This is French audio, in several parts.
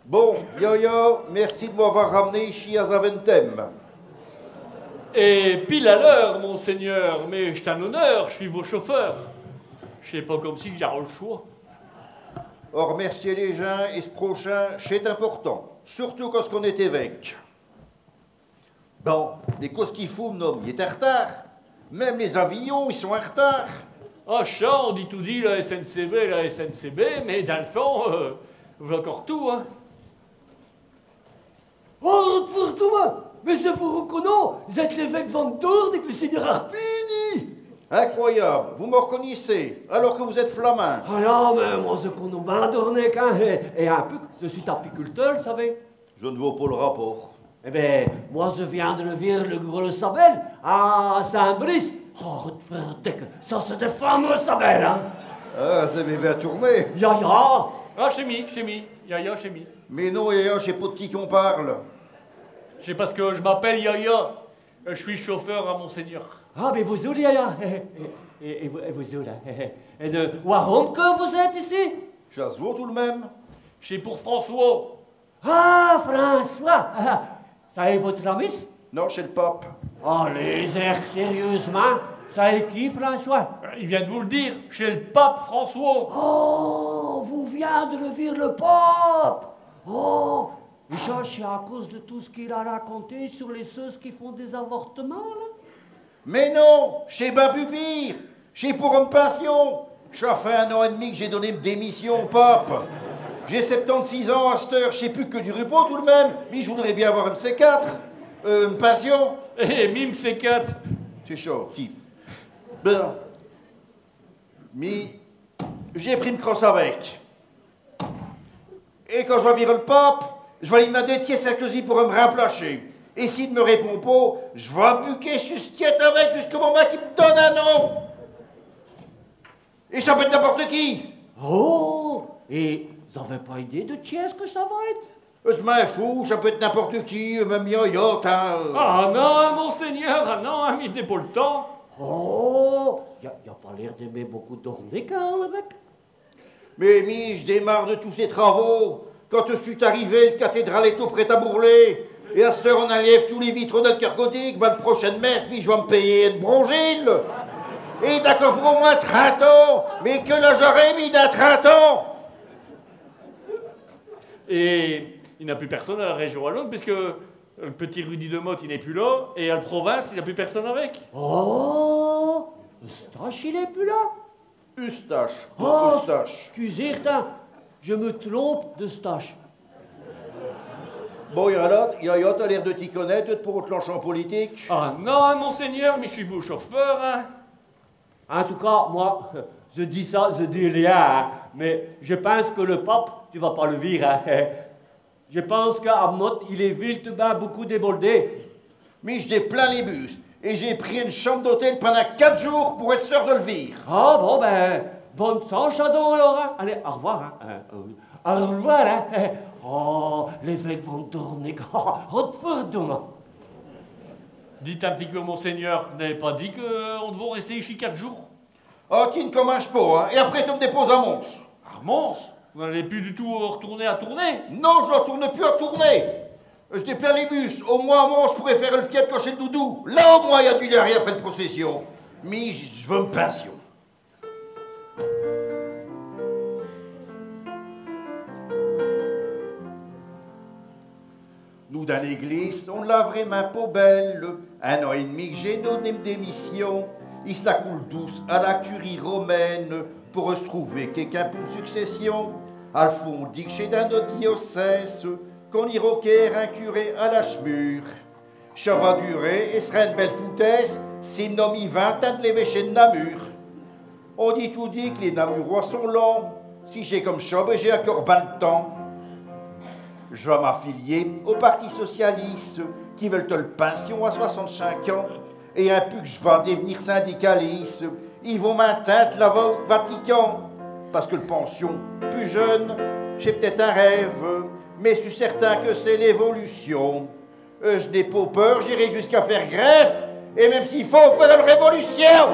Bon, yo, merci de m'avoir ramené ici à Zaventem. Et pile à l'heure, monseigneur, mais c'est un honneur, je suis vos chauffeurs. Je sais pas comme si que j'aurai le choix. Remercier les gens et ce prochain, c'est important. Surtout quand on est évêque. Bon, les causes qu'il faut, nom, il est en retard. Même les avions, ils sont en retard. Ah, ça, on dit tout dit, la SNCB, mais dans le fond, vous avez encore tout, hein. Oh, Thomas, mais je vous reconnais, vous êtes l'évêque Van Tour et le seigneur Arpini. Incroyable, vous me reconnaissez, alors que vous êtes flamand. Ah non, mais moi je connais bien Dornec, hein, et un peu, je suis apiculteur, vous savez. Je ne vois pas le rapport. Eh bien, moi je viens de lever le gros sabel à Saint-Brice. Oh, ça c'est des fameux sabels, hein. Ah, ça m'est bien tourné. Ya. Ah, chez mi, Yaya, chez mi. Mais non, Yaya, c'est pas de qui qu'on parle. C'est parce que je m'appelle Yaya, je suis chauffeur à monseigneur. Ah, mais vous êtes Yaya. Et vous êtes là. Et de Warum que vous êtes ici? Ça se vaut tout de même. C'est pour François. Ah, François. Ça est votre ami? Non, chez le pape. Oh, les airs, sérieusement. Ça est qui, François? Il vient de vous le dire, chez le pape François. Oh, vous venez de le dire le pape. Oh, et ça, c'est à cause de tout ce qu'il a raconté sur les sœurs qui font des avortements, là? Mais non, c'est bien plus pire. C'est pour une pension. Ça fait 1 an et demi que j'ai donné une démission au pape. J'ai 76 ans à cette heure, je sais plus que du repos tout de même. Mais je voudrais bien avoir une C4. Une pension. Eh, mime C4. C'est chaud, type. Ben. Mais j'ai pris une crosse avec. Et quand je vais virer le pape, je vais lui demander tiens Sarkozy pour me remplacer. Et s'il ne me répond pas, je vais buquer sustiette avec jusqu'au moment qu'il me donne un nom. Et ça peut être n'importe qui. Oh, et vous n'avez pas idée de qui est-ce que ça va être? Je m'en fous, ça peut être n'importe qui, même Yaya, Ah non, monseigneur, ah non, mais je n'ai pas le temps. Oh, il n'y a pas l'air d'aimer beaucoup d'orner quand même. Mais je démarre de tous ces travaux. Quand je suis arrivé, le cathédral est tout prêt à brûler. Et à cette heure, on enlève tous les vitraux de cœur gothique. Ben, la prochaine messe, puis je vais me payer une bronzile. Et d'accord pour au moins 30 ans. Mais que là, j'aurais mis dans 30 ans. Et il n'y a plus personne à la région wallonne, puisque le petit Rudy de Motte, il n'est plus là, et à la province, il n'y a plus personne avec. Oh, Eustache, il est plus là. Eustache, Oh, Eustache. excusez, je me trompe d'Eustache. Bon, Yaya, t'as l'air de t'y connaître pour votre planche en politique. Ah non, monseigneur, mais je suis vos chauffeurs, hein. En tout cas, moi, je dis ça, je dis rien, hein, mais je pense que le pape, tu vas pas le virer, hein. Je pense qu'à Motte, il est vite ben beaucoup débordé. Mais je déplains les bus. Et j'ai pris une chambre d'hôtel pendant 4 jours pour être sûr de le vire. Ah bon, ben, bonne chance, Chadon, alors, hein. Allez, au revoir, hein. Au revoir, hein. Oh, l'évêque vont tourner, oh, pardon. Dites un petit peu, monseigneur, vous n'avez pas dit qu'on devait rester ici 4 jours? Oh, tu ne commences pas, hein. Et après, tu me déposes à Mons. À Mons? Vous n'allez plus du tout retourner à tourner? Non, je ne retourne plus à tourner. Je déplains les bus. Au moins, à Mons, je pourrais faire le fiat cocher le doudou. Là, au moins, il y a du larry après une procession. Mais je veux une pension. Nous, dans l'église, on l'a vraiment pas belle. 1 an et demi que j'ai donné une démission. Il se la coule douce à la curie romaine pour se trouver quelqu'un pour une succession. Alphonse dit que chez dans notre diocèse, qu'on y requiert un curé à la chmure. Ça va durer et sera une belle foutaise s'il nomme 20 ans de l'évêché de Namur. On dit tout dit que les Namurois sont longs. Si j'ai comme ça, ben j'ai encore pas le temps. Je vais m'affilier au Parti Socialiste qui veulent le pension à 65 ans. Et un peu que je vais devenir syndicaliste, ils vont m'atteindre la vote Vatican. Parce que le pension, plus jeune, j'ai peut-être un rêve, mais je suis certain que c'est l'évolution. Je n'ai pas peur, j'irai jusqu'à faire greffe, et même s'il faut faire une révolution.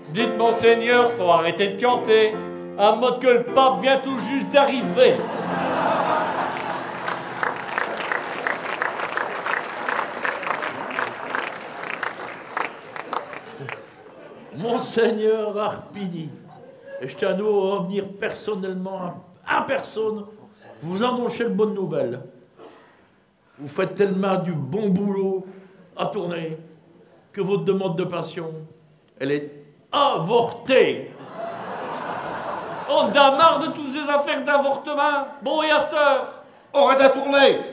Dites, monseigneur, faut arrêter de canter, à mode que le pape vient tout juste d'arriver. Monseigneur Arpini, et je tiens à nous revenir personnellement à personne, vous annoncer une bonne nouvelle. Vous faites tellement du bon boulot à tourner que votre demande de passion, elle est avortée. On a marre de toutes ces affaires d'avortement. Bon, et à cette heure? On va à tourner.